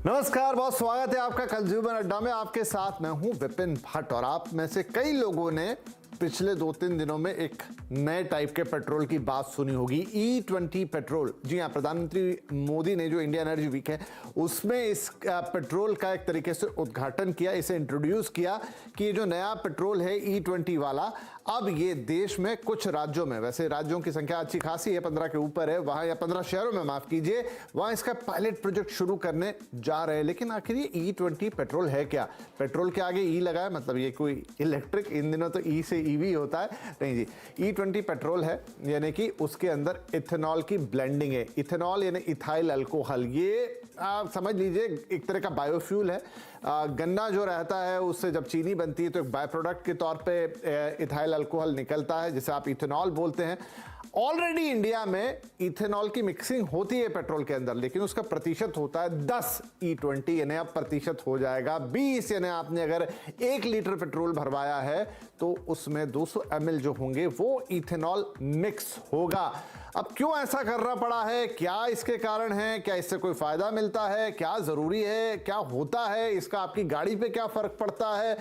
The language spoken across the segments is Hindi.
नमस्कार, बहुत स्वागत है आपका कंज्यूमर अड्डा में। आपके साथ मैं हूं विपिन भट्ट। और आप में से कई लोगों ने पिछले 2-3 दिनों में एक नए टाइप के पेट्रोल की बात सुनी होगी, E20 पेट्रोल। जी हाँ, प्रधानमंत्री मोदी ने जो इंडिया एनर्जी वीक है उसमें इस पेट्रोल का एक तरीके से उद्घाटन किया, इसे इंट्रोड्यूस किया कि ये जो नया पेट्रोल है E20 वाला, अब ये देश में कुछ राज्यों में, वैसे राज्यों की संख्या अच्छी खासी है, 15 के ऊपर है वहां, या 15 शहरों में माफ कीजिए, वहां इसका पायलट प्रोजेक्ट शुरू करने जा रहे हैं। लेकिन आखिर ये E20 पेट्रोल है क्या? पेट्रोल के आगे ई लगा है, मतलब ये कोई इलेक्ट्रिक, इन दिनों तो ई से ईवी होता है, नहीं जी। E20 पेट्रोल है, यानी कि उसके अंदर इथेनॉल की ब्लेंडिंग है। इथेनॉल यानी इथाइल अल्कोहल, ये आप समझ लीजिए एक तरह का बायोफ्यूल है। गन्ना जो रहता है उससे जब चीनी बनती है तो एक बाय प्रोडक्ट के तौर पे इथाइल अल्कोहल निकलता है, जिसे आप इथेनॉल बोलते हैं। ऑलरेडी इंडिया में इथेनॉल की मिक्सिंग होती है पेट्रोल के अंदर, लेकिन उसका प्रतिशत होता है 10 E20, यानी अब प्रतिशत हो जाएगा 20। यानी आपने अगर 1 लीटर पेट्रोल भरवाया है तो उसमें 200 ml जो होंगे वो इथेनॉल मिक्स होगा। अब क्यों ऐसा करना पड़ा है, क्या इसके कारण है, क्या इससे कोई फायदा मिलता है, क्या जरूरी है, क्या होता है, इसका आपकी गाड़ी पे क्या फर्क पड़ता है,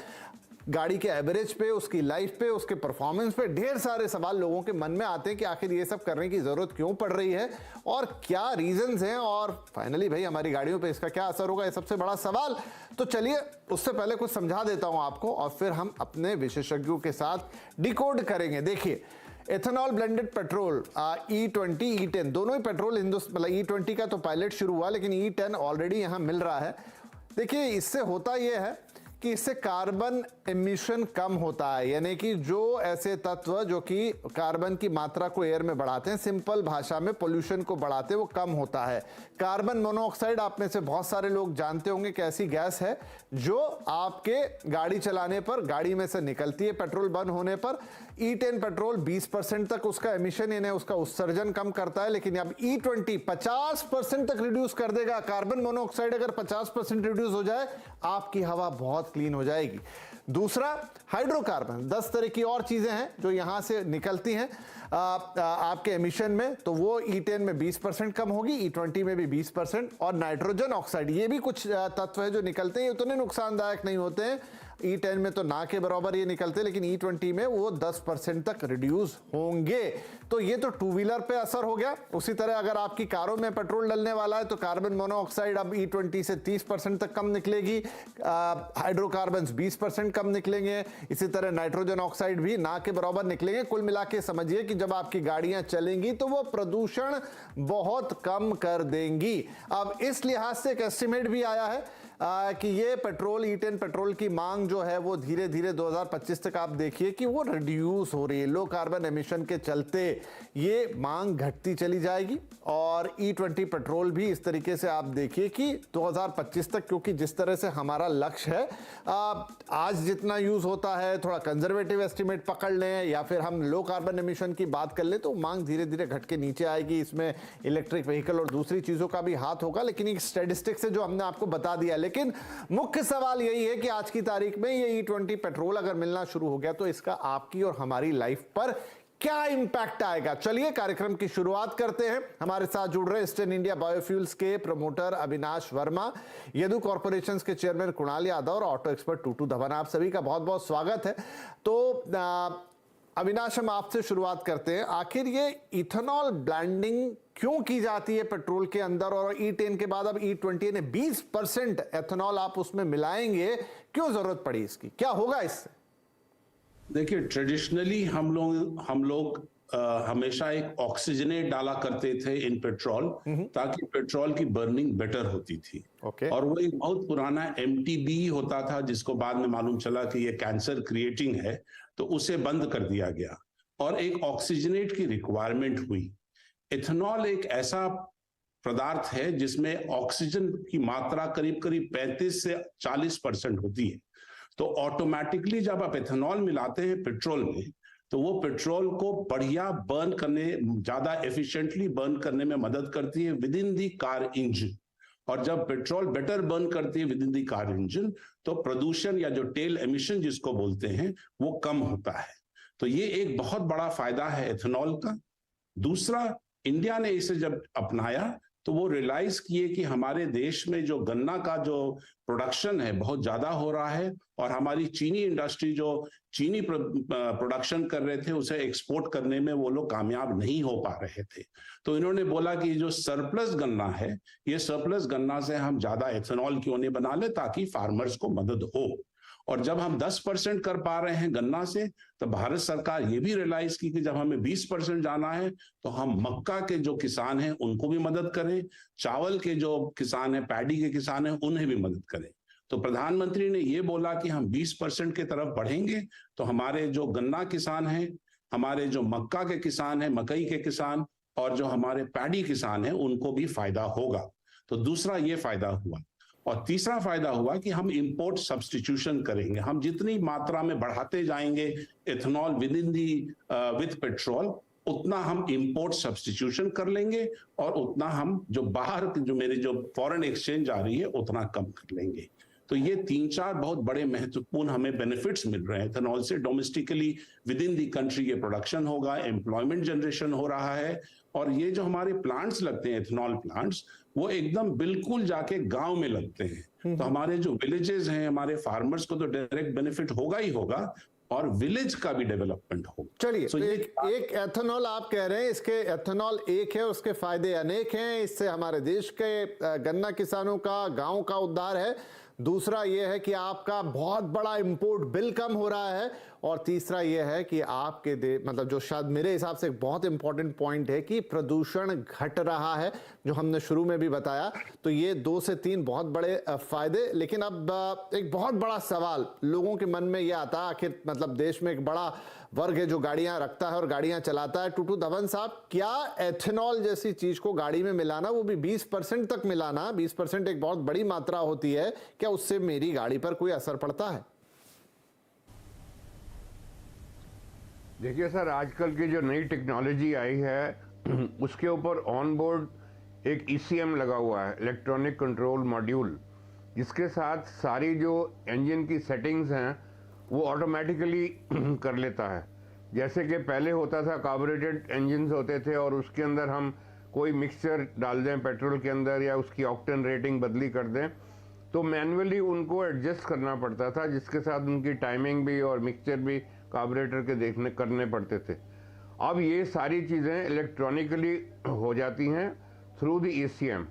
गाड़ी के एवरेज पे, उसकी लाइफ पे, उसके परफॉर्मेंस पे, ढेर सारे सवाल लोगों के मन में आते हैं कि आखिर ये सब करने की जरूरत क्यों पड़ रही है और क्या रीजंस हैं, और फाइनली भाई हमारी गाड़ियों पे इसका क्या असर होगा, ये सबसे बड़ा सवाल। तो चलिए उससे पहले कुछ समझा देता हूं आपको और फिर हम अपने विशेषज्ञों के साथ डिकोड करेंगे। देखिए, ethanol blended petrol E20, E10 दोनों ही पेट्रोल मतलब E20 का तो पायलट शुरू हुआ, लेकिन E10 ऑलरेडी यहां मिल रहा है। देखिए, इससे होता यह है कि इससे कार्बन एमिशन कम होता है, यानी कि जो ऐसे तत्व जो कि कार्बन की मात्रा को एयर में बढ़ाते हैं, सिंपल भाषा में पोल्यूशन को बढ़ाते हैं, वो कम होता है। कार्बन मोनोऑक्साइड आप में से बहुत सारे लोग जानते होंगे कि ऐसी गैस है जो आपके गाड़ी चलाने पर, गाड़ी में से निकलती है पेट्रोल बंद होने पर। E10 पेट्रोल 20% तक उसका एमिशन यानी उसका उत्सर्जन कम करता है, लेकिन अब E20 50% तक रिड्यूस कर देगा। कार्बन मोनोऑक्साइड अगर 50% रिड्यूस हो जाए, आपकी हवा बहुत क्लीन हो जाएगी। दूसरा, हाइड्रोकार्बन, 10 तरह की और चीजें हैं जो यहां से निकलती हैं आपके एमिशन में, तो वो E10 में 20% कम होगी, E20 में भी 20%। और नाइट्रोजन ऑक्साइड, ये भी कुछ तत्व है जो निकलते हैं, उतने नुकसानदायक नहीं होते हैं। E10 में तो ना के बराबर ये निकलते हैं, लेकिन E20 में वो 10% तक रिड्यूस होंगे। तो ये तो टू व्हीलर पे असर हो गया। उसी तरह अगर आपकी कारों में पेट्रोल डलने वाला है तो कार्बन मोनोऑक्साइड अब E20 से 30% तक कम निकलेगी, हाइड्रोकार्बन 20% कम निकलेंगे, इसी तरह नाइट्रोजन ऑक्साइड भी ना के बराबर निकलेंगे। कुल मिला के समझिए कि जब आपकी गाड़ियां चलेंगी तो वो प्रदूषण बहुत कम कर देंगी। अब इस लिहाज से एक एस्टिमेट भी आया है कि ये पेट्रोल, E10 पेट्रोल की मांग जो है वो धीरे धीरे 2025 तक आप देखिए कि वो रिड्यूस हो रही है। लो कार्बन एमिशन के चलते ये मांग घटती चली जाएगी और E20 पेट्रोल भी इस तरीके से आप देखिए कि 2025 तक, क्योंकि जिस तरह से हमारा लक्ष्य है, आज जितना यूज होता है, थोड़ा कंजर्वेटिव एस्टिमेट पकड़ लें या फिर हम लो कार्बन एमिशन की बात कर लें, तो मांग धीरे धीरे घट के नीचे आएगी। इसमें इलेक्ट्रिक व्हीकल और दूसरी चीजों का भी हाथ होगा, लेकिन एक स्टैटिस्टिक्स से जो हमने आपको बता दिया। लेकिन मुख्य सवाल यही है कि आज की तारीख में ये E20 पेट्रोल अगर मिलना शुरू हो गया तो इसका आपकी और हमारी लाइफ पर क्या इंपैक्ट आएगा। चलिए कार्यक्रम की शुरुआत करते हैं। हमारे साथ जुड़ रहे ईस्टर्न इंडिया बायोफ्यूल्स के प्रमोटर अविनाश वर्मा, यदु कॉर्पोरेशंस के चेयरमैन कुणाल यादव और ऑटो एक्सपर्ट टूटू धवन। आप सभी का बहुत बहुत स्वागत है। तो अविनाश, हम आपसे शुरुआत करते हैं। आखिर ये इथेनॉल ब्लेंडिंग क्यों की जाती है पेट्रोल के अंदर, और E10 के बाद अब E20 ने 20% एथेनॉल आप उसमें मिलाएंगे, क्यों जरूरत पड़ी इसकी, क्या होगा इससे? देखिए, ट्रेडिशनली हम लोग हमेशा एक ऑक्सीजनेट डाला करते थे इन पेट्रोल, ताकि पेट्रोल की बर्निंग बेटर होती थी। और वो एक बहुत पुराना MTBE होता था, जिसको बाद में मालूम चला कि ये कैंसर क्रिएटिंग है, तो उसे बंद कर दिया गया और एक ऑक्सीजनेट की रिक्वायरमेंट हुई। इथेनॉल एक ऐसा पदार्थ है जिसमें ऑक्सीजन की मात्रा करीब करीब 35 से 40% होती है। तो ऑटोमेटिकली जब आप इथेनॉल मिलाते हैं पेट्रोल में, तो वो पेट्रोल को बढ़िया बर्न करने, ज्यादा एफिशिएंटली बर्न करने में मदद करती है with in the car engine. और जब पेट्रोल बेटर बर्न करती है with in the car engine, तो प्रदूषण या जो टेल एमिशन जिसको बोलते हैं वो कम होता है। तो ये एक बहुत बड़ा फायदा है इथेनॉल का। दूसरा, इंडिया ने इसे जब अपनाया तो वो रियलाइज किए कि हमारे देश में जो गन्ना का जो प्रोडक्शन है बहुत ज्यादा हो रहा है, और हमारी चीनी इंडस्ट्री जो चीनी प्रोडक्शन कर रहे थे उसे एक्सपोर्ट करने में वो लोग कामयाब नहीं हो पा रहे थे। तो इन्होंने बोला कि जो सरप्लस गन्ना है, ये सरप्लस गन्ना से हम ज्यादा एथेनॉल क्यों नहीं बना ले ताकि फार्मर्स को मदद हो। और जब हम 10% कर पा रहे हैं गन्ना से, तो भारत सरकार ये भी रियलाइज की कि जब हमें 20% जाना है तो हम मक्का के जो किसान हैं उनको भी मदद करें, चावल के जो किसान हैं, पैडी के किसान हैं, उन्हें भी मदद करें। तो प्रधानमंत्री ने ये बोला कि हम 20% की तरफ बढ़ेंगे तो हमारे जो गन्ना किसान हैं, हमारे जो मक्का के किसान हैं, मकई के किसान, और जो हमारे पैडी किसान हैं, उनको भी फायदा होगा। तो दूसरा ये फायदा हुआ। और तीसरा फायदा हुआ कि हम इंपोर्ट सब्स्टिट्यूशन करेंगे। हम जितनी मात्रा में बढ़ाते जाएंगे एथेनॉल विद पेट्रोल, उतना हम इंपोर्ट सब्स्टिट्यूशन कर लेंगे, और उतना हम जो बाहर जो मेरे जो फॉरेन एक्सचेंज आ रही है उतना कम कर लेंगे। तो ये 3-4 बहुत बड़े महत्वपूर्ण हमें बेनिफिट्स मिल रहे हैं एथेनॉल से। Domestically with in the country ये प्रोडक्शन होगा, एम्प्लॉयमेंट जनरेशन हो रहा है, और ये जो हमारे प्लांट्स लगते हैं एथेनॉल प्लांट्स, वो एकदम बिल्कुल जाके गांव में लगते हैं। तो हमारे जो विलेजेस हैं, हमारे फार्मर्स को तो डायरेक्ट बेनिफिट होगा ही होगा, और विलेज का भी डेवलपमेंट होगा। चलिए, तो एक एथेनॉल आप कह रहे हैं, इसके एथेनॉल एक है, उसके फायदे अनेक हैं। इससे हमारे देश के गन्ना किसानों का, गांव का उद्धार है। दूसरा ये है कि आपका बहुत बड़ा इंपोर्ट बिल कम हो रहा है, और तीसरा ये है कि आपके मतलब जो शायद मेरे हिसाब से एक बहुत इंपॉर्टेंट पॉइंट है कि प्रदूषण घट रहा है, जो हमने शुरू में भी बताया। तो ये 2 से 3 बहुत बड़े फायदे। लेकिन अब एक बहुत बड़ा सवाल लोगों के मन में ये आता है, आखिर मतलब देश में एक बड़ा वर्ग है जो गाड़ियां रखता है और गाड़ियां चलाता है। टूटू धवन साहब, क्या एथेनॉल जैसी चीज को गाड़ी में मिलाना, वो भी 20% तक मिलाना, 20% एक बहुत बड़ी मात्रा होती है, क्या उससे मेरी गाड़ी पर कोई असर पड़ता है? देखिए सर, आजकल की जो नई टेक्नोलॉजी आई है उसके ऊपर ऑन बोर्ड एक ECM लगा हुआ है, इलेक्ट्रॉनिक कंट्रोल मॉड्यूल, जिसके साथ सारी जो इंजन की सेटिंग्स हैं वो ऑटोमेटिकली कर लेता है। जैसे कि पहले होता था, कार्बोरेटेड इंजन्स होते थे और उसके अंदर हम कोई मिक्सचर डाल दें पेट्रोल के अंदर या उसकी ऑक्टेन रेटिंग बदली कर दें, तो मैन्युअली उनको एडजस्ट करना पड़ता था, जिसके साथ उनकी टाइमिंग भी और मिक्सचर भी कार्बोरेटर के करने पड़ते थे। अब ये सारी चीज़ें इलेक्ट्रॉनिकली हो जाती हैं through the ECM।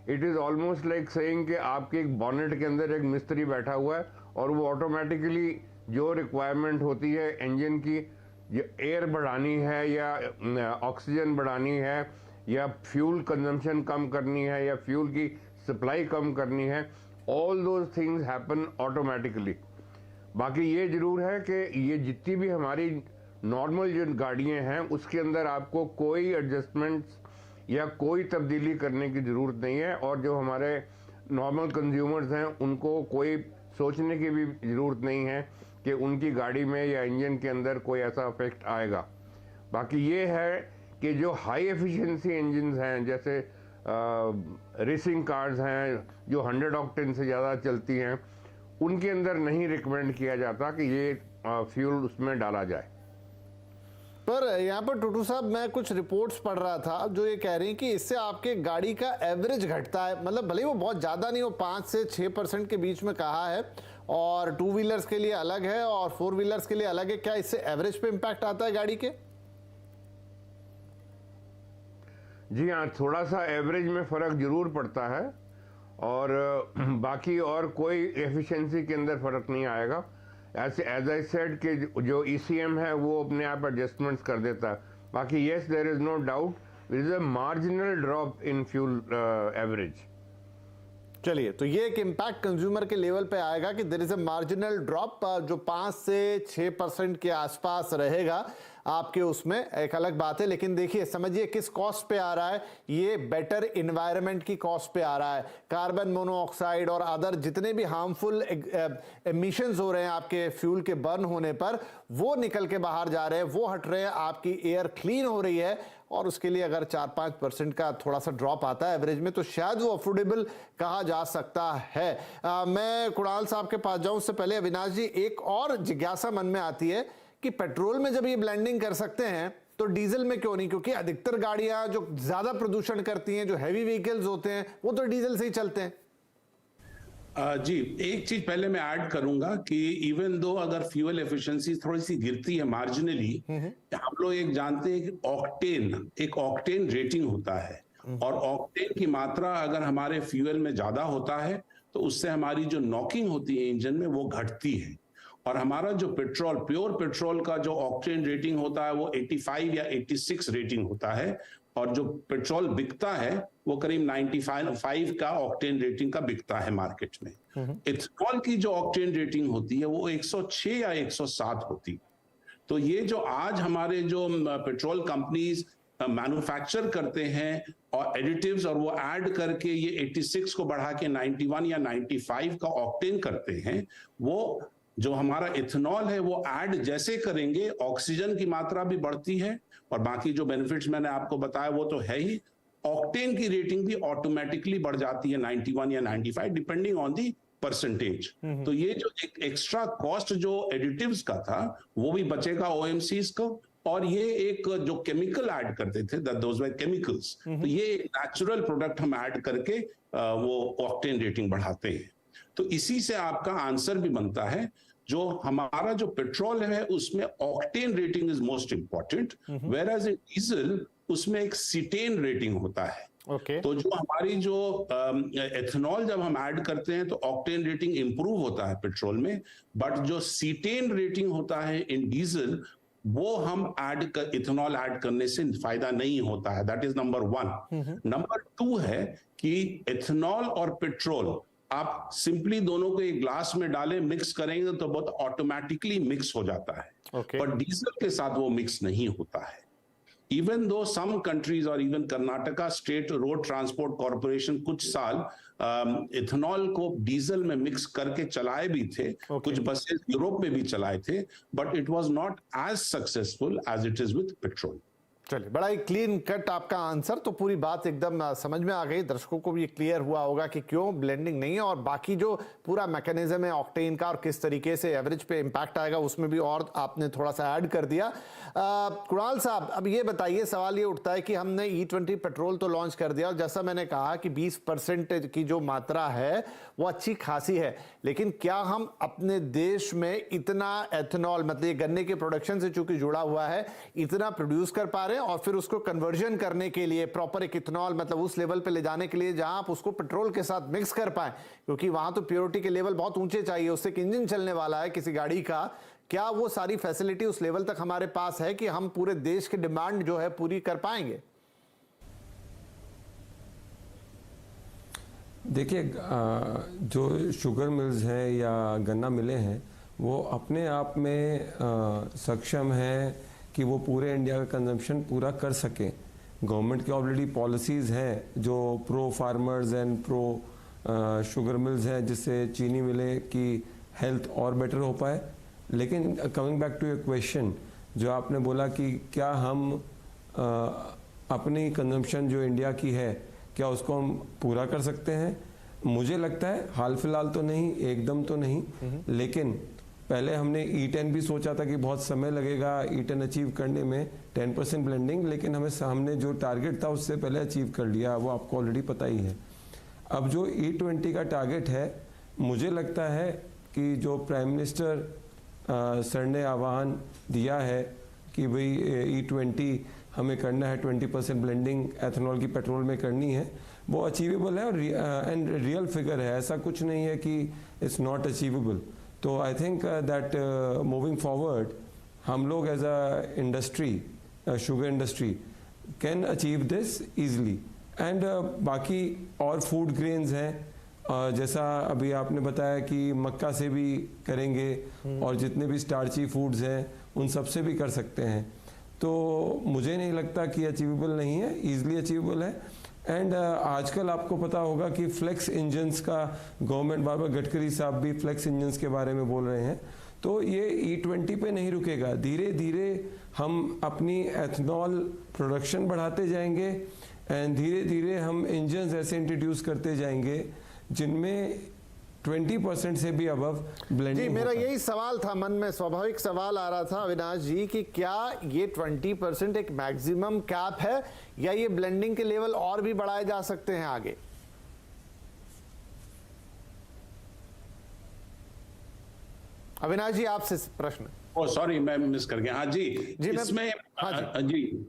It is almost like saying कि आपके एक बॉनेट के अंदर एक मिस्त्री बैठा हुआ है और वो ऑटोमेटिकली जो रिक्वायरमेंट होती है इंजन की, एयर बढ़ानी है या ऑक्सीजन बढ़ानी है या फ्यूल कंजम्पशन कम करनी है या फ्यूल की सप्लाई कम करनी है, all those things happen automatically. बाकी ये जरूर है कि ये जितनी भी हमारी नॉर्मल जो गाड़ियाँ हैं उसके अंदर आपको कोई एडजस्टमेंट्स या कोई तब्दीली करने की ज़रूरत नहीं है, और जो हमारे नॉर्मल कंज्यूमर्स हैं उनको कोई सोचने की भी ज़रूरत नहीं है कि उनकी गाड़ी में या इंजन के अंदर कोई ऐसा इफेक्ट आएगा। बाकी ये है कि जो हाई एफिशिएंसी इंजन्स हैं, जैसे रेसिंग कार्स हैं जो 100 ऑक्टेन से ज़्यादा चलती हैं, उनके अंदर नहीं रिकमेंड किया जाता कि ये फ्यूल उसमें डाला जाए। पर यहाँ पर टूटू साहब, मैं कुछ रिपोर्ट्स पढ़ रहा था जो ये कह रही हैं कि इससे आपके गाड़ी का एवरेज घटता है। मतलब भले वो बहुत ज़्यादा नहीं, वो 5 से 6% के बीच में कहा है, और 2 व्हीलर्स के लिए अलग है और 4 व्हीलर्स के लिए अलग है। क्या इससे एवरेज पे इम्पैक्ट आता है गाड़ी के? जी हाँ, थोड़ा सा एवरेज में फ़र्क जरूर पड़ता है, और बाकी और कोई एफिशिएंसी के अंदर फ़र्क नहीं आएगा। एज आई सेड कि जो ECM है वो अपने आप एडजस्टमेंट्स कर देता है। बाकी yes, there is no doubt there is a marginal drop in fuel average. चलिए, तो ये एक इम्पैक्ट कंज्यूमर के लेवल पे आएगा कि there is a marginal drop, जो 5 से 6% के आसपास रहेगा आपके उसमें, एक अलग बात है। लेकिन देखिए, समझिए किस कॉस्ट पे आ रहा है ये, बेटर इन्वायरमेंट की कॉस्ट पे आ रहा है। कार्बन मोनोऑक्साइड और अदर जितने भी हार्मफुल एमिशंस हो रहे हैं आपके फ्यूल के बर्न होने पर, वो निकल के बाहर जा रहे हैं, वो हट रहे हैं, आपकी एयर क्लीन हो रही है। और उसके लिए अगर 4-5% का थोड़ा सा ड्रॉप आता है एवरेज में, तो शायद वो अफोर्डेबल कहा जा सकता है। मैं कुणाल साहब के पास जाऊं उससे पहले, अविनाश जी, एक और जिज्ञासा मन में आती है कि पेट्रोल में जब ये ब्लेंडिंग कर सकते हैं तो डीजल में क्यों नहीं? क्योंकि अधिकतर गाड़ियां जो ज्यादा प्रदूषण करती हैं, जो हैवी व्हीकल्स होते हैं, वो तो डीजल से ही चलते हैं। जी, एक चीज पहले मैं ऐड करूंगा कि इवन दो अगर फ्यूल एफिशिएंसी थोड़ी सी गिरती है मार्जिनली, हम लोग एक जानते हैं कि एक ऑक्टेन रेटिंग होता है, और ऑक्टेन की मात्रा अगर हमारे फ्यूल में ज्यादा होता है तो उससे हमारी जो नॉकिंग होती है इंजन में वो घटती है। और हमारा जो पेट्रोल, प्योर पेट्रोल का जो ऑक्टेन रेटिंग होता है वो 85 या 86 रेटिंग होता है, और जो पेट्रोल बिकता है वो करीब 95 का ऑक्टेन रेटिंग का बिकता है मार्केट में। इथेनॉल की जो ऑक्टेन रेटिंग होती है वो 106 या 107 होती है। तो ये जो आज हमारे जो पेट्रोल कंपनीज मैन्युफैक्चर करते हैं और एडिटिव्स, और वो ऐड करके ये 86 को बढ़ा के 91 या 95 का ऑक्टेन करते हैं, वो जो हमारा इथेनॉल है वो ऐड जैसे करेंगे ऑक्सीजन की मात्रा भी बढ़ती है, और बाकी जो बेनिफिट्स मैंने आपको बताया वो तो है ही। ऑक्टेन की रेटिंग भी ऑटोमेटिकली बढ़ जाती है 91 या 95 डिपेंडिंग ऑन दी परसेंटेज। तो ये जो एक एक्स्ट्रा कॉस्ट जो एडिटिव्स का था वो भी बचेगा ओएमसीज को, और ये एक जो केमिकल ऐड करते थे दोज वर केमिकल्स, तो ये एक नेचुरल प्रोडक्ट हम ऐड करके वो ऑक्टेन रेटिंग बढ़ाते हैं। तो इसी से आपका आंसर भी बनता है, जो हमारा जो पेट्रोल है उसमें octane rating is most important, whereas in diesel उसमें एक सीटेन रेटिंग होता है। तो जो हमारी जो एथेनॉल जब हम ऐड करते हैं तो ऑक्टेन रेटिंग इंप्रूव होता है पेट्रोल में, बट जो सीटेन रेटिंग होता है इन डीजल वो हम इथेनॉल ऐड करने से फायदा नहीं होता है। That is number 1। नंबर 2 है कि इथेनॉल और पेट्रोल आप सिंपली दोनों को एक ग्लास में डालें, मिक्स करेंगे तो बहुत ऑटोमेटिकली मिक्स हो जाता है, पर डीजल के साथ वो मिक्स नहीं होता है। इवन दो सम कंट्रीज और even Karnataka state road transport corporation कुछ साल इथेनॉल को डीजल में मिक्स करके चलाए भी थे, कुछ बसेस यूरोप में भी चलाए थे, but it was not as successful as it is with petrol. चलिए, बड़ा ही क्लीन कट आपका आंसर, तो पूरी बात एकदम समझ में आ गई। दर्शकों को भी क्लियर हुआ होगा कि क्यों ब्लेंडिंग नहीं है, और बाकी जो पूरा मैकेनिज्म है ऑक्टेन का और किस तरीके से एवरेज पे इंपैक्ट आएगा उसमें भी और आपने थोड़ा सा ऐड कर दिया। कुणाल साहब, अब ये बताइए, सवाल ये उठता है कि हमने E20 पेट्रोल तो लॉन्च कर दिया, और जैसा मैंने कहा कि 20% की जो मात्रा है वो अच्छी खासी है, लेकिन क्या हम अपने देश में इतना एथेनॉल, मतलब ये गन्ने के प्रोडक्शन से चूंकि जुड़ा हुआ है, इतना प्रोड्यूस कर पा रहे हैं, और फिर उसको कन्वर्जन करने के लिए प्रॉपर एक इथेनॉल, मतलब उस लेवल पे ले जाने के लिए जहां आप उसको पेट्रोल के साथ मिक्स कर पाए, क्योंकि वहां तो प्योरिटी के लेवल बहुत ऊंचे चाहिए, उससे एक इंजन चलने वाला है किसी गाड़ी का, क्या वो सारी फैसिलिटी उस लेवल तक हमारे पास है कि हम पूरे देश की डिमांड जो है पूरी कर पाएंगे? देखिए, जो शुगर मिल्स हैं या गन्ना मिलें हैं वो अपने आप में सक्षम हैं कि वो पूरे इंडिया का कंजम्पशन पूरा कर सकें। गवर्नमेंट की ऑलरेडी पॉलिसीज़ हैं जो pro farmers and pro sugar mills हैं, जिससे चीनी मिले की हेल्थ और बेटर हो पाए। लेकिन coming back to your question, जो आपने बोला कि क्या हम अपनी कंजम्पशन जो इंडिया की है क्या उसको हम पूरा कर सकते हैं, मुझे लगता है हाल फिलहाल तो नहीं, एकदम तो नहीं, लेकिन पहले हमने E10 भी सोचा था कि बहुत समय लगेगा E10 अचीव करने में 10% ब्लेंडिंग, लेकिन हमने जो टारगेट था उससे पहले अचीव कर लिया, वो आपको ऑलरेडी पता ही है। अब जो E20 का टारगेट है, मुझे लगता है कि जो प्राइम मिनिस्टर सर ने आह्वान दिया है कि भाई E20 हमें करना है, 20% ब्लेंडिंग एथेनॉल की पेट्रोल में करनी है, वो अचीवेबल है और एंड रियल फिगर है, ऐसा कुछ नहीं है कि इट्स नॉट अचीवेबल। तो I think that moving forward हम लोग as a industry, sugar industry can achieve this easily. And बाकी और फूड ग्रेन्स हैं, जैसा अभी आपने बताया कि मक्का से भी करेंगे, और जितने भी स्टार्ची फूड्स हैं उन सब से भी कर सकते हैं। तो मुझे नहीं लगता कि अचीवेबल नहीं है, ईजिली अचीवेबल है। एंड आजकल आपको पता होगा कि फ्लेक्स इंजन्स का गवर्नमेंट, बार बार गडकरी साहब भी फ्लेक्स इंजन्स के बारे में बोल रहे हैं, तो ये E20 पे नहीं रुकेगा। धीरे धीरे हम अपनी एथेनॉल प्रोडक्शन बढ़ाते जाएंगे, एंड धीरे धीरे हम इंजन्स ऐसे इंट्रोड्यूस करते जाएंगे जिनमें 20% से भी अबव ब्लेंडिंग। जी, मेरा यही सवाल था मन में, स्वाभाविक सवाल आ रहा था अविनाश जी कि क्या ये 20% एक मैक्सिमम कैप है या ये ब्लेंडिंग के लेवल और भी बढ़ाए जा सकते हैं आगे? अविनाश जी, आपसे प्रश्न। ओ सॉरी, मैं मिस कर गया। हाँ जी, इसमें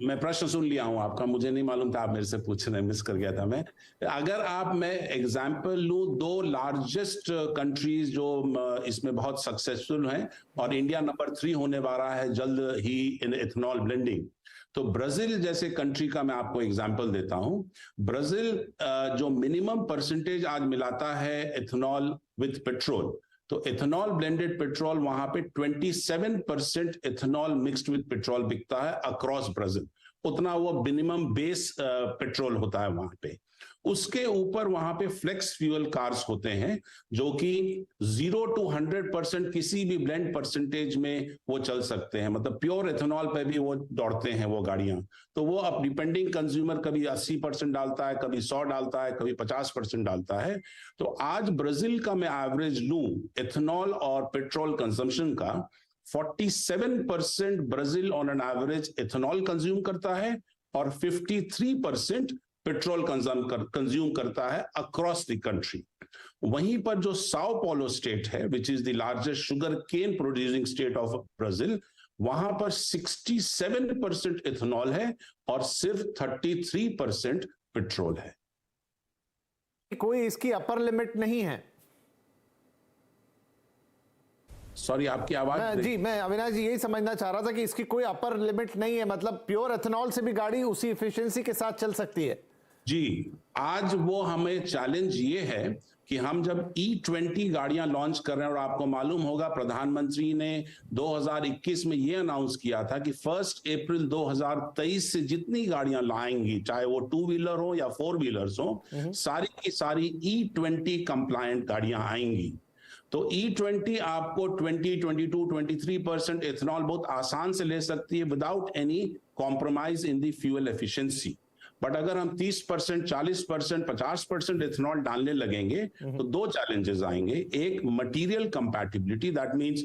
मैं प्रश्न सुन लिया हूं आपका, मुझे नहीं मालूम था आप मेरे से पूछ रहे हैं, मिस कर गया था मैं। अगर मैं एग्जांपल लूं, दो लार्जेस्ट कंट्रीज जो इसमें बहुत सक्सेसफुल हैं और इंडिया नंबर 3 होने वाला है जल्द ही इन इथेनॉल ब्लेंडिंग, तो ब्राजील जैसे कंट्री का मैं आपको एग्जांपल देता हूं। ब्राजील जो मिनिमम परसेंटेज आज मिलाता है इथेनॉल विद पेट्रोल, तो इथेनॉल ब्लेंडेड पेट्रोल वहां पे 27% इथेनॉल मिक्स्ड विद पेट्रोल बिकता है अक्रॉस ब्राजील। उतना वो मिनिमम बेस पेट्रोल होता है वहां पे। उसके ऊपर वहां पे फ्लेक्स फ्यूल कार्स होते हैं जो कि 0 to 100% किसी भी ब्लेंड परसेंटेज में वो चल सकते हैं, मतलब प्योर इथेनॉल पे भी वो दौड़ते हैं वो गाड़ियां। तो वो अब डिपेंडिंग कंज्यूमर कभी 80% डालता है, कभी 100 डालता है, कभी 50% डालता है। तो आज ब्राजील का मैं एवरेज लूं इथेनॉल और पेट्रोल कंजम्पशन का, 47% Brazil on an average ethanol consume करता है और 53% पेट्रोल कंज्यूम करता है अक्रॉस द कंट्री। वहीं पर जो साओ पॉलो स्टेट है, which is the largest sugar cane producing state of Brazil, वहां पर 67% इथेनॉल है और सिर्फ 33% पेट्रोल है। कोई इसकी अपर लिमिट नहीं है? सॉरी, आपकी आवाज। जी, मैं अविनाश जी यही समझना चाह रहा था कि इसकी कोई अपर लिमिट नहीं है, मतलब प्योर एथेनॉल से भी गाड़ी उसी एफिशिएंसी के साथ चल सकती है। जी, आज वो हमें चैलेंज ये है कि हम जब E20 गाड़ियां लॉन्च कर रहे हैं, और आपको मालूम होगा प्रधानमंत्री ने 2021 में ये अनाउंस किया था कि 1 अप्रैल 2023 से जितनी गाड़ियां लाएंगी, चाहे वो 2 व्हीलर हो या 4 व्हीलर्स हो, सारी की सारी E20 कंप्लायंट गाड़ियां आएंगी। तो E20 आपको 22-23% इथेनॉल बहुत आसान से ले सकती है without any compromise in the fuel efficiency. But अगर हम 30%, 40%, 50% इथेनॉल डालने लगेंगे तो दो चैलेंजेस आएंगे। एक, मटेरियल कंपैटिबिलिटी, दैट मींस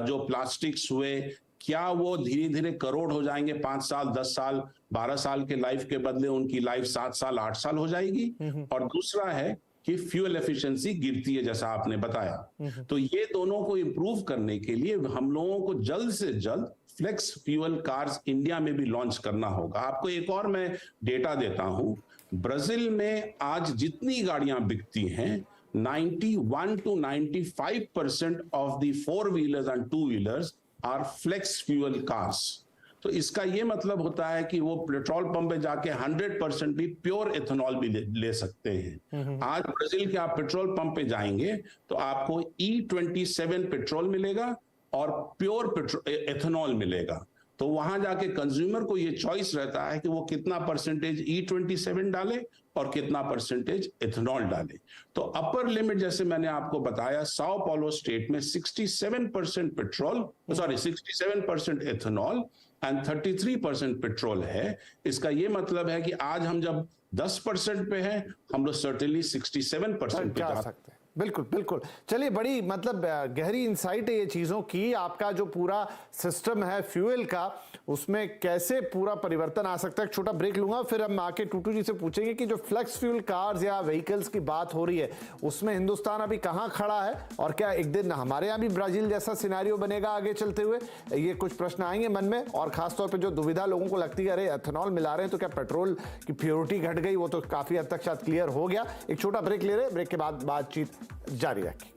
जो प्लास्टिक्स हुए, क्या वो धीरे धीरे करोड़ हो जाएंगे 5 साल, 10 साल, 12 साल के लाइफ के बदले उनकी लाइफ 7 साल, 8 साल हो जाएगी। और दूसरा है कि फ्यूल एफिशिएंसी गिरती है, जैसा आपने बताया। तो ये दोनों को इंप्रूव करने के लिए हम लोगों को जल्द से जल्द फ्लेक्स फ्यूल कार्स इंडिया में भी लॉन्च करना होगा। आपको एक और मैं डेटा देता हूं, ब्राजील में आज जितनी गाड़ियां बिकती हैं, 91 to 95% of the 4 wheelers and 2 wheelers are flex fuel cars. तो इसका ये मतलब होता है कि वो पेट्रोल पंप पे जाके 100% भी प्योर इथेनॉल भी ले सकते हैं। आज ब्राजील के आप पेट्रोल पंप पे जाएंगे तो आपको E27 पेट्रोल मिलेगा और प्योर इथेनॉल मिलेगा। तो वहां जाके कंज्यूमर को ये चॉइस रहता है कि वो कितना परसेंटेज E27 डाले और कितना परसेंटेज इथेनॉल डाले। तो अपर लिमिट जैसे मैंने आपको बताया, साओ पॉलो स्टेट में 67% पेट्रोल, 67% इथेनॉल एंड 33% पेट्रोल है। इसका ये मतलब है कि आज हम जब 10% पे हैं, हम लोग सर्टेनली 67% पे जा सकते हैं। बिल्कुल बिल्कुल। चलिए, बड़ी मतलब गहरी इंसाइट है ये चीज़ों की। आपका जो पूरा सिस्टम है फ्यूल का, उसमें कैसे पूरा परिवर्तन आ सकता है। एक छोटा ब्रेक लूंगा, फिर हम आके टूटू जी से पूछेंगे कि जो फ्लेक्स फ्यूल कार्स या व्हीकल्स की बात हो रही है, उसमें हिंदुस्तान अभी कहाँ खड़ा है और क्या एक दिन हमारे यहाँ भी ब्राजील जैसा सिनेरियो बनेगा आगे चलते हुए। ये कुछ प्रश्न आएंगे मन में, और खासतौर पर जो दुविधा लोगों को लगती है, अरे एथेनॉल मिला रहे हैं तो क्या पेट्रोल की प्योरिटी घट गई, वो तो काफ़ी हद तक शायद क्लियर हो गया। एक छोटा ब्रेक ले रहे हैं, ब्रेक के बाद बातचीत जारी रखें।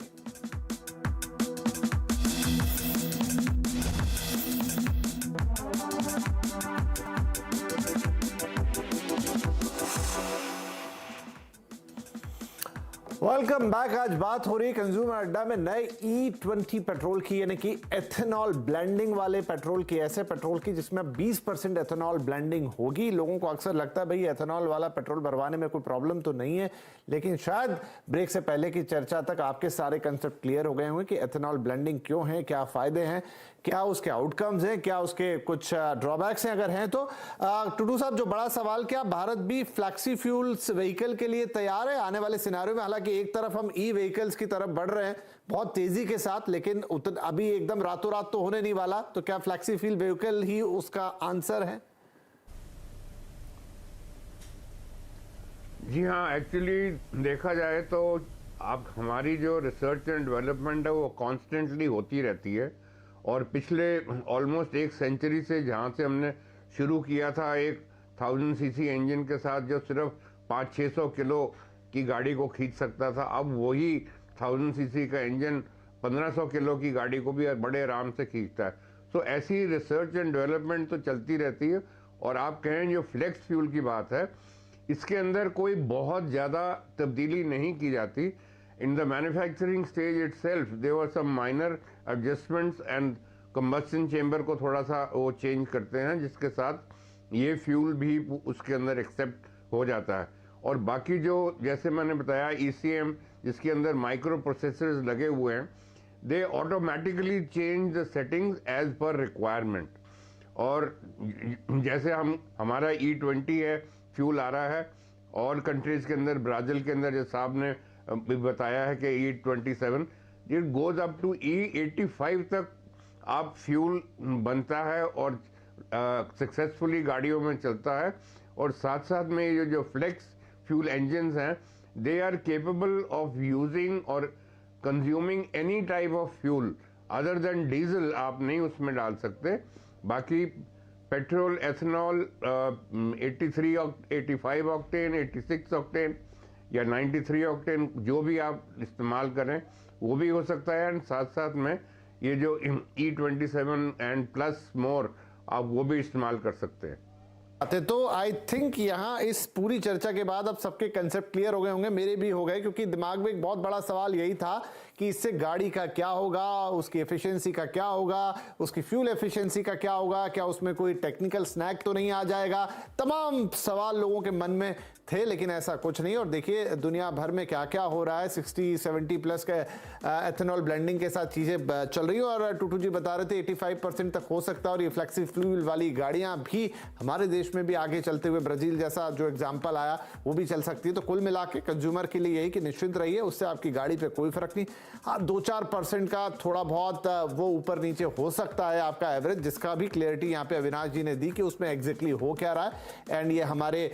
Welcome back. आज बात हो रही है कंज्यूमर अड्डा में नए E20 पेट्रोल की, यानी कि एथेनॉल ब्लेंडिंग वाले पेट्रोल की, ऐसे पेट्रोल की जिसमें 20% एथेनॉल ब्लेंडिंग होगी। लोगों को अक्सर लगता है भाई एथेनॉल वाला पेट्रोल भरवाने में कोई प्रॉब्लम तो नहीं है, लेकिन शायद ब्रेक से पहले की चर्चा तक आपके सारे कंसेप्ट क्लियर हो गए होंगे कि एथेनॉल ब्लेंडिंग क्यों है, क्या फायदे हैं। क्या उसके आउटकम्स हैं, क्या उसके कुछ ड्रॉबैक्स हैं, अगर हैं तो टुटू साहब जो बड़ा सवाल, क्या भारत भी फ्लैक्सी फ्यूल्स व्हीकल के लिए तैयार है आने वाले सिनेरियो में? हालांकि एक तरफ हम ई व्हीकल्स की तरफ बढ़ रहे हैं बहुत तेजी के साथ, लेकिन अभी एकदम रातों रात तो होने नहीं वाला, तो क्या फ्लैक्सी फ्यूल व्हीकल ही उसका आंसर है? जी हाँ, एक्चुअली देखा जाए तो आप हमारी जो रिसर्च एंड डेवलपमेंट है वो कॉन्स्टेंटली होती रहती है, और पिछले ऑलमोस्ट एक सेंचुरी से जहाँ से हमने शुरू किया था एक 1000 सीसी इंजन के साथ जो सिर्फ 500-600 किलो की गाड़ी को खींच सकता था, अब वही 1000 सीसी का इंजन 1500 किलो की गाड़ी को भी बड़े आराम से खींचता है। तो ऐसी रिसर्च एंड डेवलपमेंट तो चलती रहती है। और आप कहें जो फ्लेक्स फ्यूल की बात है, इसके अंदर कोई बहुत ज़्यादा तब्दीली नहीं की जाती। In the manufacturing stage itself there were some minor adjustments and combustion chamber को थोड़ा सा वो चेंज करते हैं, जिसके साथ ये फ्यूल भी उसके अंदर एक्सेप्ट हो जाता है। और बाकी जो जैसे मैंने बताया ECM जिसके अंदर माइक्रो प्रोसेसर्स लगे हुए हैं, they automatically change the settings as per requirement. और जैसे हमारा E20 है, फ्यूल आ रहा है और कंट्रीज के अंदर, ब्राज़ील के अंदर जो साहब ने भी बताया है कि E27 it goes up to E85 तक आप फ्यूल बनता है और सक्सेसफुली गाड़ियों में चलता है। और साथ साथ में ये जो फ्लेक्स फ्यूल इंजन्स हैं, they are capable of using और consuming any type of fuel other than diesel आप नहीं उसमें डाल सकते। बाकी पेट्रोल, एथेनॉल 83 85 ऑक्टेन, 86 ऑक्टेन या 93 ऑक्टेन जो भी आप इस्तेमाल करें वो भी हो सकता है। एंड साथ साथ में ये जो E27 एंड प्लस मोर आप वो भी इस्तेमाल कर सकते हैं। तो आई थिंक यहाँ इस पूरी चर्चा के बाद अब सबके कंसेप्ट क्लियर हो गए होंगे, मेरे भी हो गए, क्योंकि दिमाग में एक बहुत बड़ा सवाल यही था कि इससे गाड़ी का क्या होगा, उसकी एफिशिएंसी का क्या होगा, उसकी फ्यूल एफिशिएंसी का क्या होगा, क्या उसमें कोई टेक्निकल स्नैक तो नहीं आ जाएगा। तमाम सवाल लोगों के मन में थे, लेकिन ऐसा कुछ नहीं। और देखिए दुनिया भर में क्या क्या हो रहा है, 60-70 प्लस के एथेनॉल ब्लेंडिंग के साथ चीज़ें चल रही हैं। और टुटू जी बता रहे थे 85% तक हो सकता है, और ये फ्लेक्सी फ्यूल वाली गाड़ियां भी हमारे देश में भी आगे चलते हुए, ब्राज़ील जैसा जो एग्जाम्पल आया वो भी चल सकती है। तो कुल मिला के कंज्यूमर के लिए यही कि निश्चिंत रहिए, उससे आपकी गाड़ी पे कोई फर्क नहीं। हाँ, 2-4% का थोड़ा बहुत वो ऊपर नीचे हो सकता है आपका एवरेज, जिसका भी क्लियरिटी यहाँ पे अविनाश जी ने दी कि उसमें एग्जैक्टली हो क्या रहा है। एंड ये हमारे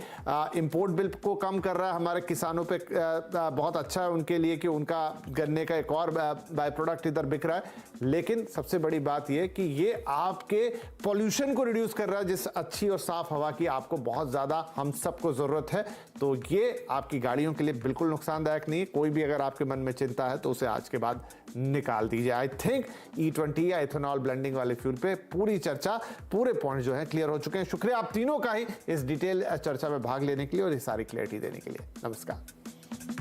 इंपोर्ट बिल को कम कर रहा है, हमारे किसानों पे बहुत अच्छा है उनके लिए कि उनका गन्ने का एक और बाय प्रोडक्ट इधर बिक रहा है। लेकिन सबसे बड़ी बात यह कि ये आपके पॉल्यूशन को रिड्यूस कर रहा है, जिस अच्छी और साफ हवा की आपको बहुत ज्यादा हम सबको जरूरत है। तो ये आपकी गाड़ियों के लिए बिल्कुल नुकसानदायक नहीं है। कोई भी अगर आपके मन में चिंता है तो उसे आज के बाद निकाल दीजिए। आई थिंक E20 या इथेनॉल ब्लेंडिंग वाले फ्यूल पे पूरी चर्चा, पूरे पॉइंट जो है क्लियर हो चुके हैं। शुक्रिया आप तीनों का ही इस डिटेल चर्चा में भाग लेने के लिए और ये सारी क्लैरिटी देने के लिए। नमस्कार।